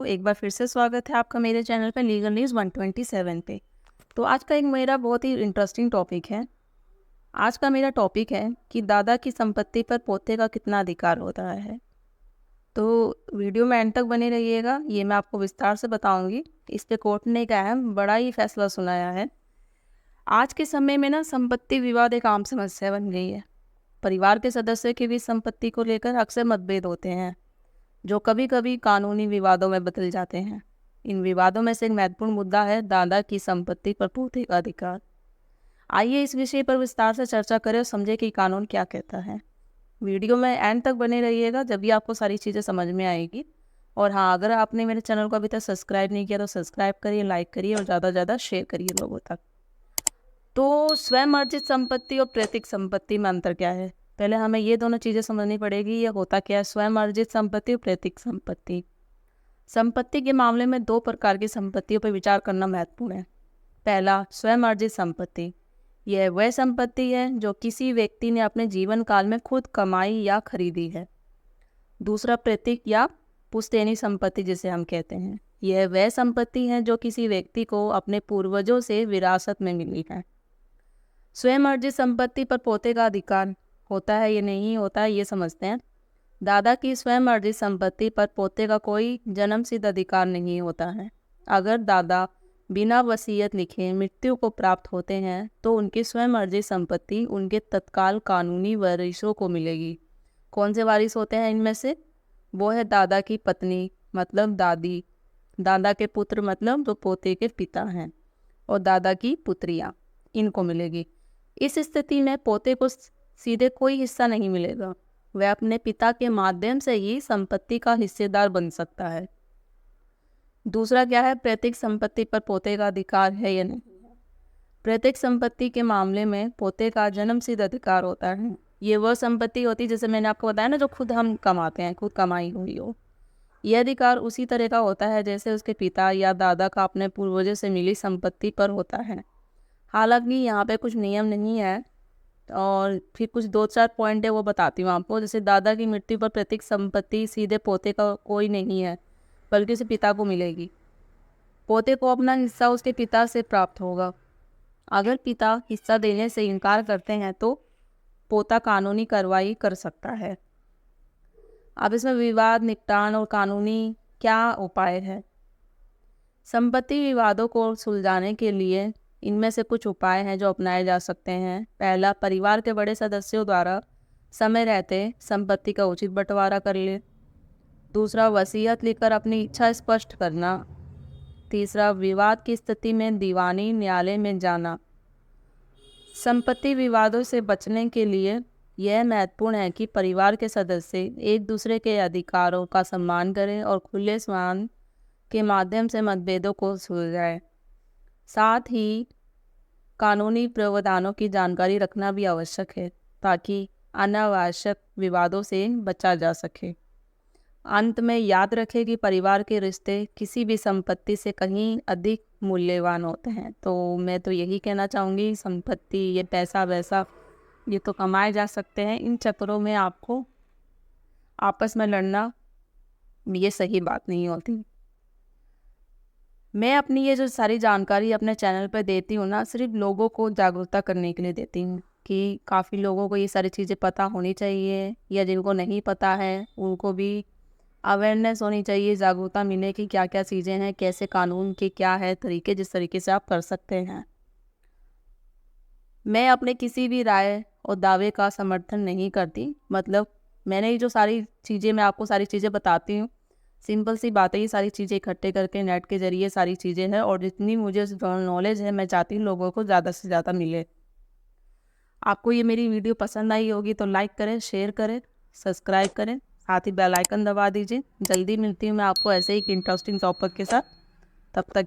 तो एक बार फिर से स्वागत है आपका मेरे चैनल पे लीगल न्यूज़ 127 पे। तो आज का एक मेरा बहुत ही इंटरेस्टिंग टॉपिक है। आज का मेरा टॉपिक है कि दादा की संपत्ति पर पोते का कितना अधिकार होता है। तो वीडियो में एंड तक बने रहिएगा, ये मैं आपको विस्तार से बताऊंगी। इस पे कोर्ट ने एक अहम बड़ा ही फैसला सुनाया है। आज के समय में ना संपत्ति विवाद एक आम समस्या बन गई है। परिवार के सदस्यों के बीच संपत्ति को लेकर अक्सर मतभेद होते हैं, जो कभी कभी कानूनी विवादों में बदल जाते हैं। इन विवादों में से एक महत्वपूर्ण मुद्दा है दादा की संपत्ति पर पोते का अधिकार। आइए इस विषय पर विस्तार से चर्चा करें और समझें कि कानून क्या कहता है। वीडियो में एंड तक बने रहिएगा, जब भी आपको सारी चीज़ें समझ में आएगी। और हाँ, अगर आपने मेरे चैनल को अभी तक सब्सक्राइब नहीं किया तो सब्सक्राइब करिए, लाइक करिए और ज़्यादा से ज़्यादा शेयर करिए लोगों तक। तो स्वयं अर्जित संपत्ति और प्रैतिक संपत्ति में अंतर क्या है? पहले हमें ये दोनों चीज़ें समझनी पड़ेगी। ये होता क्या है, स्वयं अर्जित संपत्ति और प्रैतिक संपत्ति। संपत्ति के मामले में दो प्रकार की संपत्तियों पर विचार करना महत्वपूर्ण है। पहला, स्वयं अर्जित संपत्ति। यह वह संपत्ति है जो किसी व्यक्ति ने अपने जीवन काल में खुद कमाई या खरीदी है। दूसरा, प्रैतिक या पुश्तैनी संपत्ति जिसे हम कहते हैं। यह वह संपत्ति है जो किसी व्यक्ति को अपने पूर्वजों से विरासत में मिली है। स्वयं अर्जित संपत्ति पर पोते का अधिकार होता है या नहीं होता है, ये समझते हैं। दादा की स्वयं अर्जित संपत्ति पर पोते का कोई जन्मसिद्ध अधिकार नहीं होता है। अगर दादा बिना वसीयत लिखे मृत्यु को प्राप्त होते हैं तो उनकी स्वयं अर्जित संपत्ति उनके तत्काल कानूनी वारिसों को मिलेगी। कौन से वारिस होते हैं इनमें से? वो है दादा की पत्नी मतलब दादी, दादा के पुत्र मतलब जो पोते के पिता हैं, और दादा की पुत्रियाँ, इनको मिलेगी। इस स्थिति में पोते को सीधे कोई हिस्सा नहीं मिलेगा। वह अपने पिता के माध्यम से ही संपत्ति का हिस्सेदार बन सकता है। दूसरा क्या है, प्रैतिक संपत्ति पर पोते का अधिकार है या नहीं। प्रैतिक संपत्ति के मामले में पोते का जन्मसिद्ध अधिकार होता है। ये वह संपत्ति होती है, जैसे मैंने आपको बताया ना, जो खुद हम कमाते हैं, खुद कमाई हुई हो। यह अधिकार उसी तरह का होता है जैसे उसके पिता या दादा का अपने पूर्वजों से मिली संपत्ति पर होता है। हालांकि यहाँ पे कुछ नियम नहीं है, और फिर कुछ 2-4 पॉइंट है वो बताती हूँ आपको। जैसे दादा की मृत्यु पर प्रैतिक संपत्ति सीधे पोते का कोई नहीं है, बल्कि उसे पिता को मिलेगी। पोते को अपना हिस्सा उसके पिता से प्राप्त होगा। अगर पिता हिस्सा देने से इनकार करते हैं तो पोता कानूनी कार्रवाई कर सकता है। अब इसमें विवाद निपटान और कानूनी क्या उपाय है? संपत्ति विवादों को सुलझाने के लिए इनमें से कुछ उपाय हैं जो अपनाए जा सकते हैं। पहला, परिवार के बड़े सदस्यों द्वारा समय रहते संपत्ति का उचित बंटवारा कर ले। दूसरा, वसीयत लिखकर अपनी इच्छा स्पष्ट करना। तीसरा, विवाद की स्थिति में दीवानी न्यायालय में जाना। संपत्ति विवादों से बचने के लिए यह महत्वपूर्ण है कि परिवार के सदस्य एक दूसरे के अधिकारों का सम्मान करें और खुले संवाद के माध्यम से मतभेदों को सुलझाएं। साथ ही कानूनी प्रावधानों की जानकारी रखना भी आवश्यक है ताकि अनावश्यक विवादों से बचा जा सके। अंत में याद रखें कि परिवार के रिश्ते किसी भी संपत्ति से कहीं अधिक मूल्यवान होते हैं। तो मैं तो यही कहना चाहूँगी, संपत्ति, ये पैसा वैसा, ये तो कमाए जा सकते हैं। इन चक्करों में आपको आपस में लड़ना, ये सही बात नहीं होती। मैं अपनी ये जो सारी जानकारी अपने चैनल पर देती हूँ ना, सिर्फ लोगों को जागरूकता करने के लिए देती हूँ कि काफ़ी लोगों को ये सारी चीज़ें पता होनी चाहिए, या जिनको नहीं पता है उनको भी अवेयरनेस होनी चाहिए, जागरूकता मिले कि क्या क्या चीज़ें हैं, कैसे कानून के क्या है तरीके, जिस तरीके से आप कर सकते हैं। मैं अपने किसी भी राय और दावे का समर्थन नहीं करती। मतलब मैंने ये जो सारी चीज़ें, मैं आपको सारी चीज़ें बताती हूँ, सिंपल सी बात है, ये सारी चीज़ें इकट्ठे करके नेट के ज़रिए सारी चीज़ें हैं, और जितनी मुझे नॉलेज है मैं चाहती हूँ लोगों को ज़्यादा से ज़्यादा मिले। आपको ये मेरी वीडियो पसंद आई होगी तो लाइक करें, शेयर करें, सब्सक्राइब करें, साथ ही बेल आइकन दबा दीजिए। जल्दी मिलती हूँ मैं आपको ऐसे ही एक इंटरेस्टिंग टॉपिक के साथ। तब तक